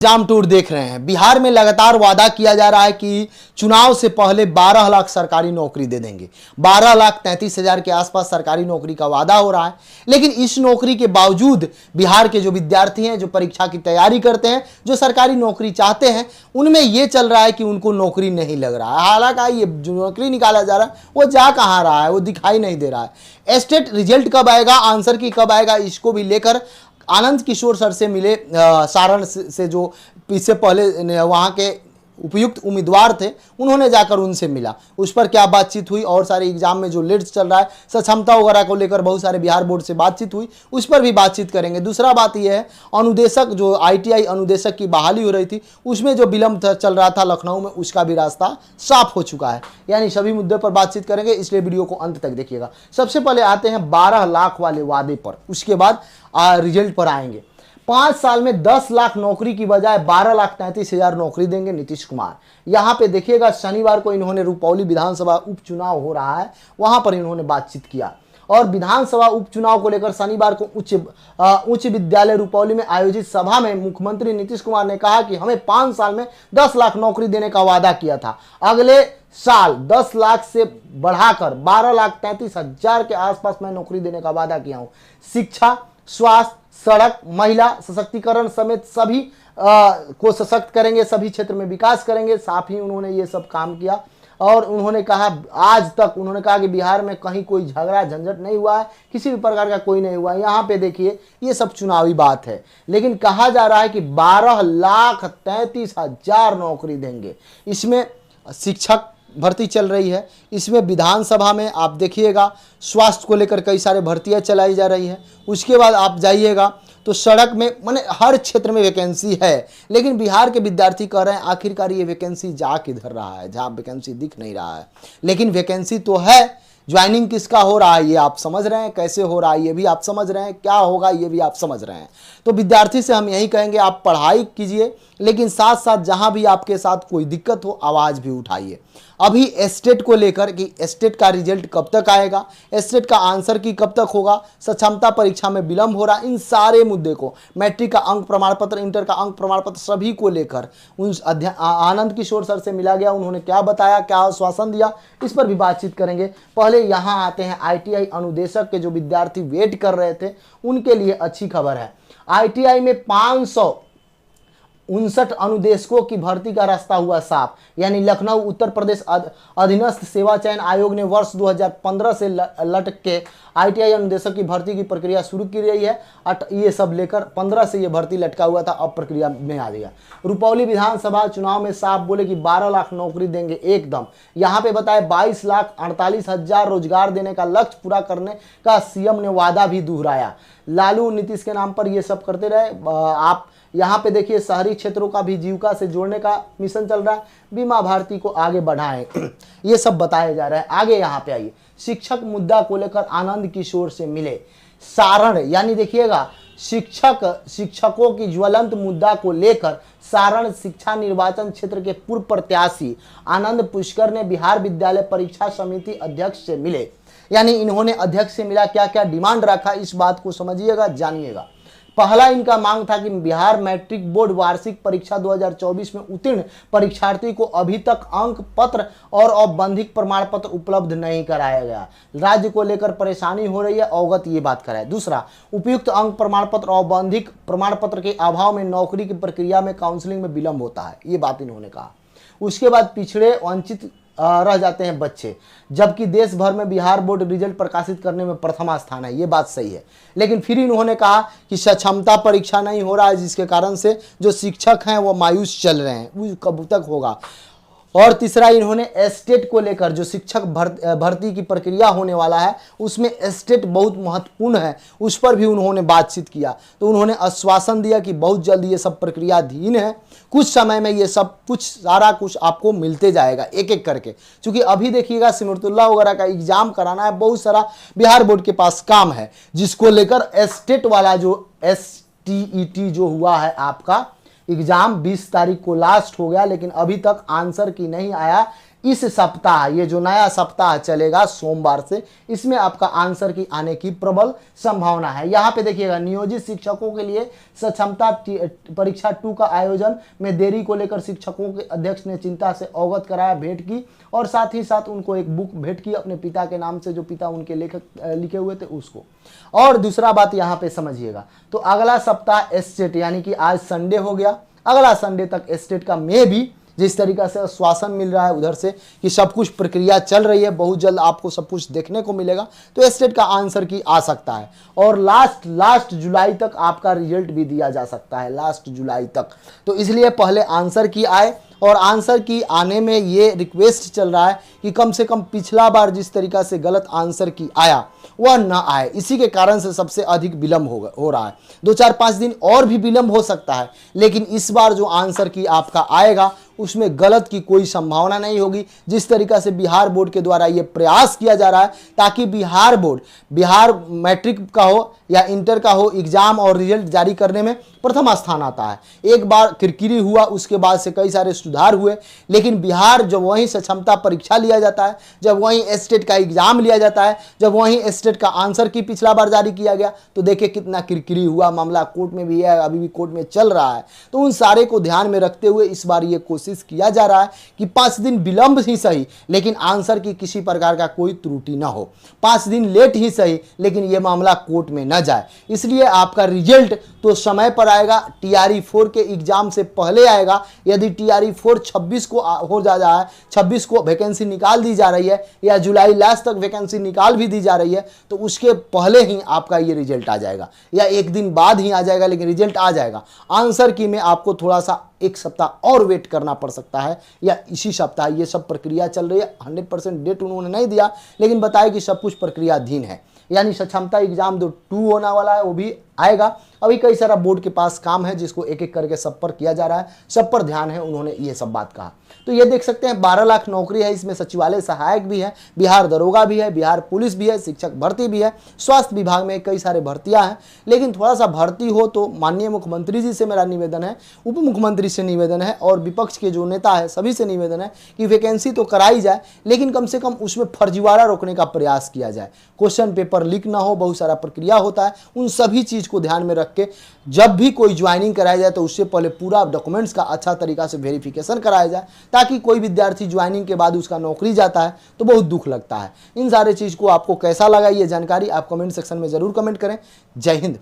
Exam tour देख रहे हैं। बिहार में लगातार वादा किया जा रहा है कि चुनाव से पहले 12 लाख सरकारी नौकरी दे देंगे। 12,33,000 के आसपास सरकारी नौकरी का वादा हो रहा है, लेकिन इस नौकरी के बावजूद बिहार के जो विद्यार्थी हैं, जो परीक्षा की तैयारी करते हैं, जो सरकारी नौकरी चाहते हैं, उनमें यह चल रहा है कि उनको नौकरी नहीं लग रहा है। हालांकि ये जो नौकरी निकाला जा रहा है वो जा कहाँ रहा है, वो दिखाई नहीं दे रहा है। स्टेट रिजल्ट कब आएगा, आंसर की कब आएगा, इसको भी लेकर आनंद किशोर सर से मिले सारण से जो इससे पहले वहाँ के उपयुक्त उम्मीदवार थे, उन्होंने जाकर उनसे मिला। उस पर क्या बातचीत हुई और सारे एग्जाम में जो लेट्स चल रहा है, सक्षमता वगैरह को लेकर बहुत सारे बिहार बोर्ड से बातचीत हुई, उस पर भी बातचीत करेंगे। दूसरा बात यह है, अनुदेशक जो ITI अनुदेशक की बहाली हो रही थी, उसमें जो विलंब चल रहा था लखनऊ में, उसका भी रास्ता साफ हो चुका है। यानी सभी मुद्दे पर बातचीत करेंगे, इसलिए वीडियो को अंत तक देखिएगा। सबसे पहले आते हैं 12 लाख वाले वादे पर, उसके बाद रिजल्ट पर आएंगे। 5 साल में 10 लाख नौकरी की बजाय 12,33,000 नौकरी देंगे नीतीश कुमार। यहां पे देखिएगा, शनिवार को इन्होंने रुपौली विधानसभा उपचुनाव हो रहा है, वहां पर इन्होंने बातचीत किया और विधानसभा उपचुनाव को लेकर शनिवार को उच्च विद्यालय रुपौली में आयोजित सभा में मुख्यमंत्री नीतीश कुमार ने कहा कि हमें 5 साल में 10 लाख नौकरी देने का वादा किया था। अगले साल 10 लाख से बढ़ाकर 12,33,000 के आसपास मैं नौकरी देने का वादा किया हूं। शिक्षा, स्वास्थ्य, सड़क, महिला सशक्तिकरण समेत सभी को सशक्त करेंगे, सभी क्षेत्र में विकास करेंगे। साथ ही उन्होंने ये सब काम किया और उन्होंने कहा, आज तक उन्होंने कहा कि बिहार में कहीं कोई झगड़ा झंझट नहीं हुआ है, किसी भी प्रकार का कोई नहीं हुआ है। यहाँ पे देखिए, ये सब चुनावी बात है, लेकिन कहा जा रहा है कि 12,33,000 नौकरी देंगे। इसमें शिक्षक भर्ती चल रही है, इसमें विधानसभा में आप देखिएगा स्वास्थ्य को लेकर कई सारे भर्तियां चलाई जा रही है। उसके बाद आप जाइएगा तो सड़क में, माने हर क्षेत्र में वैकेंसी है, लेकिन बिहार के विद्यार्थी कह रहे हैं आखिरकार ये वैकेंसी जा किधर रहा है, जहाँ वैकेंसी दिख नहीं रहा है। लेकिन वैकेंसी तो है, ज्वाइनिंग किसका हो रहा है ये आप समझ रहे हैं, कैसे हो रहा है ये भी आप समझ रहे हैं, क्या होगा ये भी आप समझ रहे हैं। तो विद्यार्थी से हम यही कहेंगे, आप पढ़ाई कीजिए, लेकिन साथ साथ जहां भी आपके साथ कोई दिक्कत हो, आवाज भी उठाइए। अभी स्टेट को लेकर कि स्टेट का रिजल्ट कब तक आएगा, स्टेट का आंसर की कब तक होगा, सक्षमता परीक्षा में विलंब हो रहा, इन सारे मुद्दे को, मैट्रिक का अंक प्रमाण पत्र, इंटर का अंक प्रमाण पत्र, सभी को लेकर उन आनंद किशोर सर से मिला गया। उन्होंने क्या बताया, क्या आश्वासन दिया, इस पर भी बातचीत करेंगे। पहले यहाँ आते हैं ITI अनुदेशक के जो विद्यार्थी वेट कर रहे थे, उनके लिए अच्छी खबर है। ITI में 559 अनुदेशकों की भर्ती का रास्ता हुआ साफ। यानी लखनऊ उत्तर प्रदेश अधीनस्थ सेवा चयन आयोग ने वर्ष 2015 से लटक के ITI अनुदेशक की भर्ती की प्रक्रिया शुरू की रही है। ये सब लेकर 15 से ये भर्ती लटका हुआ था, अब प्रक्रिया में आ गया। रुपौली विधानसभा चुनाव में साफ बोले कि 12 लाख नौकरी देंगे एकदम। यहाँ पे बताए 22,48,000 रोजगार देने का लक्ष्य पूरा करने का CM ने वादा भी दोहराया। लालू नीतीश के नाम पर ये सब करते रहे। आप यहाँ पे देखिए, शहरी क्षेत्रों का भी जीविका से जोड़ने का मिशन चल रहा है, बीमा भारती को आगे बढ़ाएं, ये सब बताया जा रहा है। आगे यहाँ पे आइए, शिक्षक मुद्दा को लेकर आनंद किशोर से मिले सारण। यानी देखिएगा, शिक्षकों की ज्वलंत मुद्दा को लेकर सारण शिक्षा निर्वाचन क्षेत्र के पूर्व प्रत्याशी आनंद पुष्कर ने बिहार विद्यालय परीक्षा समिति अध्यक्ष से मिले। यानी इन्होंने अध्यक्ष से मिला, क्या क्या डिमांड रखा, इस बात को समझिएगा, जानिएगा। पहला इनका मांग था कि बिहार मैट्रिक बोर्ड वार्षिक परीक्षा 2024 में उत्तीर्ण परीक्षार्थी को अभी तक अंक पत्र और औपबंधिक प्रमाण पत्र उपलब्ध नहीं कराया गया। राज्य को लेकर परेशानी हो रही है, अवगत ये बात कराए। दूसरा, उपयुक्त अंक प्रमाण पत्र और औपबंधिक प्रमाण पत्र के अभाव में नौकरी की प्रक्रिया में काउंसलिंग में विलंब होता है, ये बात इन्होंने कहा। उसके बाद पिछड़े वंचित रह जाते हैं बच्चे, जबकि देश भर में बिहार बोर्ड रिजल्ट प्रकाशित करने में प्रथम स्थान है, ये बात सही है। लेकिन फिर इन्होंने कहा कि सक्षमता परीक्षा नहीं हो रहा है, जिसके कारण से जो शिक्षक हैं वो मायूस चल रहे हैं, वो कब तक होगा। और तीसरा, इन्होंने स्टेट को लेकर जो शिक्षक भर्ती की प्रक्रिया होने वाला है, उसमें स्टेट बहुत महत्वपूर्ण है, उस पर भी उन्होंने बातचीत किया। तो उन्होंने आश्वासन दिया कि बहुत जल्द ये सब प्रक्रियाधीन है, कुछ समय में ये सब कुछ सारा कुछ आपको मिलते जाएगा एक एक करके। क्योंकि अभी देखिएगा, सिमरतुल्लाह वगैरह का एग्जाम कराना है, बहुत सारा बिहार बोर्ड के पास काम है, जिसको लेकर स्टेट वाला जो STET जो हुआ है आपका एग्जाम 20 तारीख को लास्ट हो गया, लेकिन अभी तक आंसर की नहीं आया। इस सप्ताह, ये जो नया सप्ताह चलेगा सोमवार से, इसमें आपका आंसर की आने की प्रबल संभावना है। यहाँ पे देखिएगा, नियोजित शिक्षकों के लिए सक्षमता परीक्षा 2 का आयोजन में देरी को लेकर शिक्षकों के अध्यक्ष ने चिंता से अवगत कराया, भेंट की और साथ ही साथ उनको एक बुक भेंट की अपने पिता के नाम से, जो पिता उनके लेखक लिखे हुए थे उसको। और दूसरा बात यहाँ पे समझिएगा, तो अगला सप्ताह एस्टेट, यानी कि आज संडे हो गया, अगला संडे तक एस्टेट का में भी जिस तरीका से आश्वासन मिल रहा है उधर से कि सब कुछ प्रक्रिया चल रही है, बहुत जल्द आपको सब कुछ देखने को मिलेगा, तो एस्टेट का आंसर की आ सकता है। और लास्ट जुलाई तक आपका रिजल्ट भी दिया जा सकता है, लास्ट जुलाई तक। तो इसलिए पहले आंसर की आए, और आंसर की आने में ये रिक्वेस्ट चल रहा है कि कम से कम पिछला बार जिस तरीका से गलत आंसर की आया वह ना आए, इसी के कारण से सबसे अधिक विलंब हो रहा है। 2-4-5 दिन और भी विलंब हो सकता है, लेकिन इस बार जो आंसर की आपका आएगा उसमें गलत की कोई संभावना नहीं होगी। जिस तरीका से बिहार बोर्ड के द्वारा ये प्रयास किया जा रहा है ताकि बिहार बोर्ड, बिहार मैट्रिक का हो या इंटर का हो, एग्जाम और रिजल्ट जारी करने में प्रथम स्थान आता है। एक बार किरकिरी हुआ, उसके बाद से कई सारे सुधार हुए, लेकिन बिहार जब वहीं सक्षमता परीक्षा लिया जाता है, जब वहीं एस्टेट का एग्जाम लिया जाता है, जब वहीं एस्टेट का आंसर की पिछला बार जारी किया गया, तो देखिए कितना किरकिरी हुआ, मामला कोर्ट में भी है, अभी भी कोर्ट में चल रहा है। तो उन सारे को ध्यान में रखते हुए इस बार ये कोशिश किया जा रहा है कि 5 दिन विलंब ही सही, लेकिन आंसर की किसी प्रकार का कोई त्रुटि ना हो। 5 दिन लेट ही सही, लेकिन यह मामला कोर्ट में न जाए। इसलिए आपका रिजल्ट तो समय पर आएगा, टीआरई 4 के एग्जाम से पहले आएगा। यदि टीआरई 4 26 को हो जा रहा है, 26 को वैकेंसी निकाल दी जा रही है, या जुलाई लास्ट तक वैकेंसी निकाल भी दी जा रही है, तो उसके पहले ही आपका ये रिजल्ट आ जाएगा, या एक दिन बाद ही आ जाएगा, लेकिन रिजल्ट आ जाएगा। आंसर की में आपको थोड़ा सा 1 सप्ताह और वेट करना पड़ सकता है, या इसी सप्ताह ये सब प्रक्रिया चल रही है। 100% डेट उन्होंने नहीं दिया, लेकिन बताया कि सब कुछ प्रक्रियाधीन है। यानी सक्षमता एग्जाम जो 2 होने वाला है वो भी आएगा। अभी कई सारा बोर्ड के पास काम है जिसको एक एक करके सब पर किया जा रहा है, सब पर ध्यान है, उन्होंने ये सब बात कहा। तो ये देख सकते हैं 12 लाख नौकरी है, इसमें सचिवालय सहायक भी है, बिहार दरोगा भी है, बिहार पुलिस भी है, शिक्षक भर्ती भी है, स्वास्थ्य विभाग में कई सारे भर्तियां हैं। लेकिन थोड़ा सा भर्ती हो तो माननीय मुख्यमंत्री जी से मेरा निवेदन है, उप मुख्यमंत्री से निवेदन है, और विपक्ष के जो नेता है सभी से निवेदन है कि वैकेंसी तो कराई जाए, लेकिन कम से कम उसमें फर्जीवाड़ा रोकने का प्रयास किया जाए। क्वेश्चन पेपर लीक ना हो, बहुत सारा प्रक्रिया होता है, उन सभी चीज़ को ध्यान में रख के जब भी कोई ज्वाइनिंग कराया जाए तो उससे पहले पूरा डॉक्यूमेंट्स का अच्छा तरीका से वेरिफिकेशन कराया जाए, ताकि कोई विद्यार्थी ज्वाइनिंग के बाद उसका नौकरी जाता है तो बहुत दुख लगता है। इन सारे चीज़ को आपको कैसा लगा ये जानकारी आप कमेंट सेक्शन में ज़रूर कमेंट करें। जय हिंद।